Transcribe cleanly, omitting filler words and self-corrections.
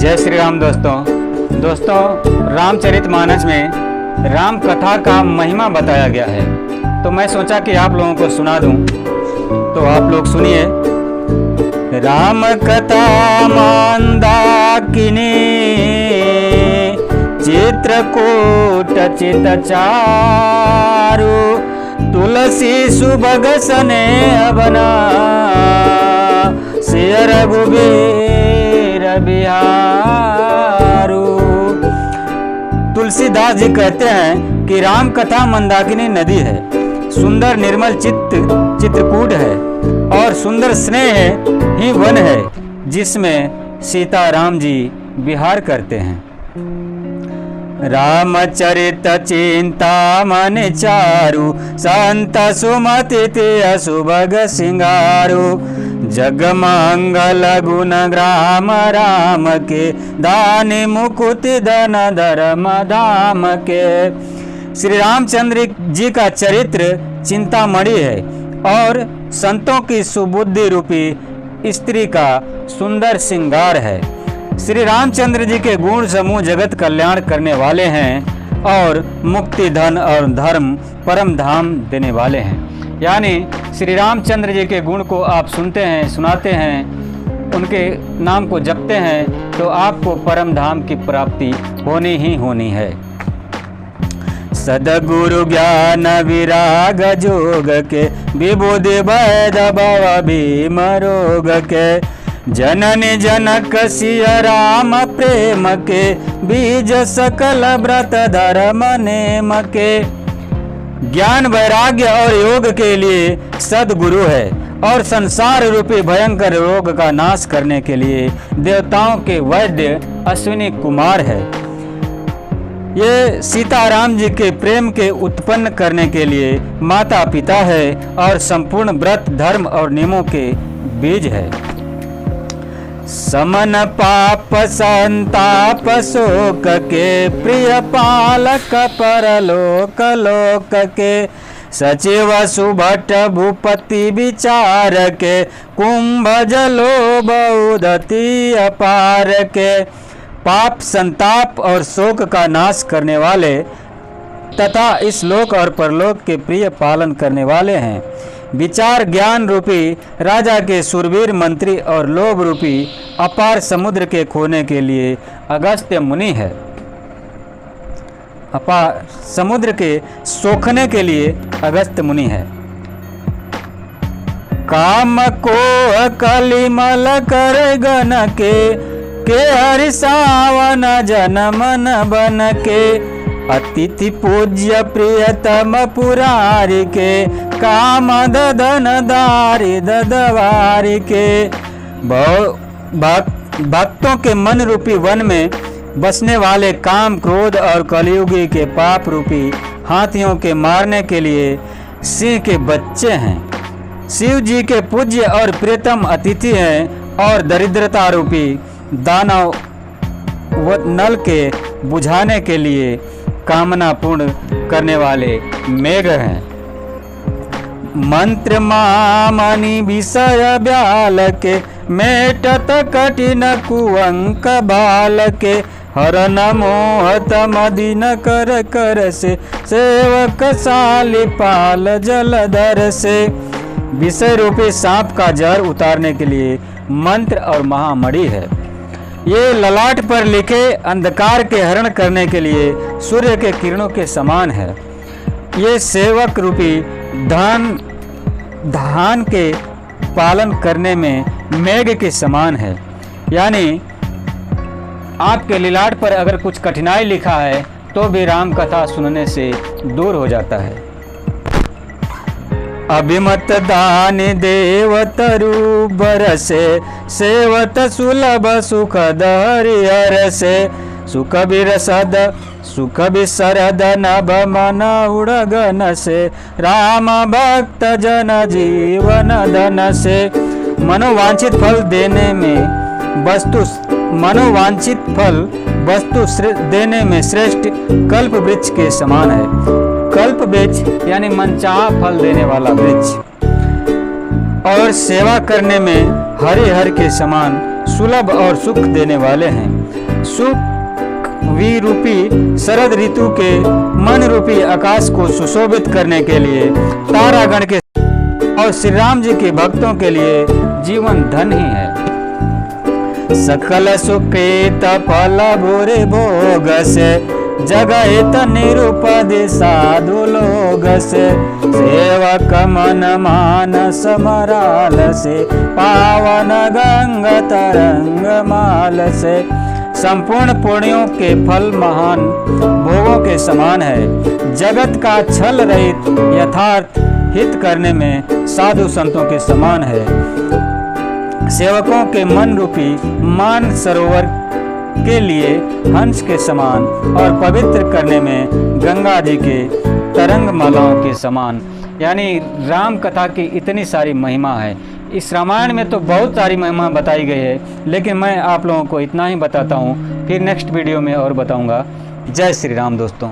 जय श्री राम दोस्तों रामचरितमानस में राम कथा का महिमा बताया गया है, तो मैं सोचा कि आप लोगों को सुना दूं। तो आप लोग सुनिए। राम कथा मंदाकिनी चित्रकूट चित चारु तुलसी सुभग सने बना सिय रघुबीर बिहारू। तुलसीदास जी कहते हैं कि राम कथा मंदाकिनी नदी है, सुंदर निर्मल चित्रकूट है और सुंदर स्नेह ही वन है जिसमें सीता राम जी विहार करते हैं। रामचरित चिंता मन चारु संत सुमति ते सुभग सिंगारू। जग मंगल गुण ग्राम राम के दानि मुकुति धन धर्म धाम के। श्री रामचंद्र जी का चरित्र चिंतामणि है और संतों की सुबुद्धि रूपी स्त्री का सुंदर श्रृंगार है। श्री रामचंद्र जी के गुण समूह जगत कल्याण करने वाले हैं और मुक्ति धन और धर्म परम धाम देने वाले हैं। यानी श्री रामचंद्र जी के गुण को आप सुनते हैं, सुनाते हैं, उनके नाम को जपते हैं तो आपको परम धाम की प्राप्ति होनी ही होनी है। सदगुरु ज्ञान विराग जोग के विबुधि वैद भव भीम रोग के। जननी जनक सिय राम प्रेम के बीज सकल व्रत धर्म नेम के। ज्ञान वैराग्य और योग के लिए सदगुरु है और संसार रूपी भयंकर रोग का नाश करने के लिए देवताओं के वैद्य अश्विनी कुमार है। ये सीताराम जी के प्रेम के उत्पन्न करने के लिए माता पिता है और संपूर्ण व्रत धर्म और नियमों के बीज है। समन पाप संताप शोक के प्रिय पालक परलोक लोक के। सचिव सुभट भूपति विचार के कुंभ जलो बहुदति अपार के। पाप संताप और शोक का नाश करने वाले तथा इस लोक और परलोक के प्रिय पालन करने वाले हैं। विचार ज्ञान रूपी राजा के शूरवीर मंत्री और लोभ रूपी अपार समुद्र के खोने के लिए अगस्त्य मुनि है। अपार समुद्र के सोखने के लिए अगस्त्य मुनि है। काम को कलिमल कर गन के हरि सावन जन मन बन के। अतिथि पूज्य प्रियतम पुरारी के काम ददन दारी ददवारी के। भक्तों के मन रूपी वन में बसने वाले काम क्रोध और कलयुगी के पाप रूपी हाथियों के मारने के लिए सिंह के बच्चे हैं। शिव जी के पूज्य और प्रियतम अतिथि हैं और दरिद्रता रूपी दानव व नल के बुझाने के लिए कामना पूर्ण करने वाले मेघ हैं। मंत्र मामनि विषय ब्याल के मेटत कठिन कुअंक बाल के। हरन मोहत मदीन कर कर से सेवक साली पाल जलधर से। विषय रूपी सांप का जहर उतारने के लिए मंत्र और महामणि है। ये ललाट पर लिखे अंधकार के हरण करने के लिए सूर्य के किरणों के समान है। ये सेवक रूपी धान के पालन करने में मेघ के समान है। यानी आपके लिलाट पर अगर कुछ कठिनाई लिखा है तो भी राम कथा सुनने से दूर हो जाता है। अभिमत दान देवतरु बरसे सेवत सुलभ सुखद हरिहर से। सुख बिरसद सुख बिसरद नभ मन उड़गन से। राम भक्त जन जीवन धन से। मनोवांछित फल देने में देने में श्रेष्ठ कल्प वृक्ष के समान है। कल्प वृक्ष यानी मनचाहा फल देने वाला वृक्ष और सेवा करने में हरिहर के समान सुलभ और सुख देने वाले हैं। सुख विरूपी शरद ऋतु के मन रूपी आकाश को सुशोभित करने के लिए तारागण के और श्री राम जी के भक्तों के लिए जीवन धन ही है। सकल सुकृत फल बुरे भोग से जगहित निरुपद साधु लोग से सेवक मन मानस मराल से पावन गंग तरंग माल से संपूर्ण पुण्यों के फल महान भोगों के समान है। जगत का छल रहित यथार्थ हित करने में साधु संतों के समान है। सेवकों के मन रूपी मान सरोवर के लिए हंस के समान और पवित्र करने में गंगा जी के तरंग मालाओं के समान। यानी राम कथा की इतनी सारी महिमा है। इस रामायण में तो बहुत सारी महिमा बताई गई है, लेकिन मैं आप लोगों को इतना ही बताता हूँ, फिर नेक्स्ट वीडियो में और बताऊँगा। जय श्री राम दोस्तों।